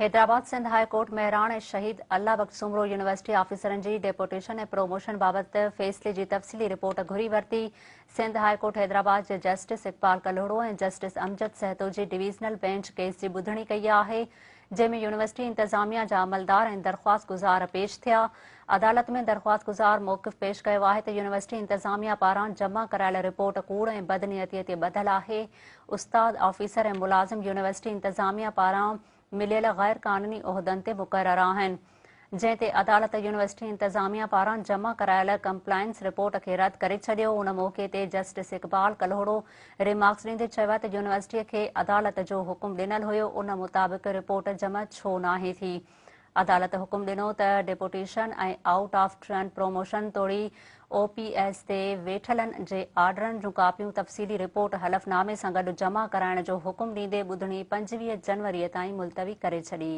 Hyderabad Sindh high court मھراڻ शहीद الله Soomro university आफीसरन जी ڈیپوٹييشن ऐं promotion बाबत फैसले जी तफ़सीली रिपोर्ट घुरी वरिती। सिंध हाई कोर्ट हैदराबाद जे जस्टिस इकबाल कल्होड़ो ऐं जस्टिस अमजद सहतो जी डिवीज़नल बेंच केस जी ॿुधणी कई आहे, जंहिंमें यूनिवर्सिटी इंतज़ामिया जा अमलदार ऐं दरख़्वास्त गुज़ार पेश थिया। अदालत में दरख़्वास्त गुज़ार मौक़िफ़ पेश कयो आहे त यूनिवर्सिटी इंतज़ामिया पारां जमा करायल रिपोर्ट कूड़ ऐं बदनीयतीअ ते ॿधल आहे। उस्ताद, आफीसर ऐं मुलाज़िम यूनिवर्सिटी इंतज़ामिया पारां मिलियल गैर क़ानूनी उहिदनि ते मुक़रर आहिनि, जंहिं ते अदालत यूनिवर्सिटी इंतज़ामिया पारां जमा करायल क़म्पलائينس रिपोर्ट खे रद्द करे छॾियो। उन मौक़े ते जस्टिस इकबाल कल्होड़ो रिमार्क्स ॾींदे चयो त यूनिवर्सिटीअ खे अदालत जो हुकुम ॾिनल हुयो, उन मुताबिक़ रिपोर्ट जमा छो नाहे थी। अदालत हुकुम ॾिनो त ഡിپوٹييشن ऐं आउट ऑफ टर्न प्रोमोशन तोड़ी OPS ते वैठलनि जे आर्डरनि जूं कापियूं तफ़सीली रिपोर्ट हलफ़नामे सां गॾु जमा कराइण जो हुकुम ॾींदे ॿुधणी 25 जनवरी ताईं मुलतवी करे छॾी।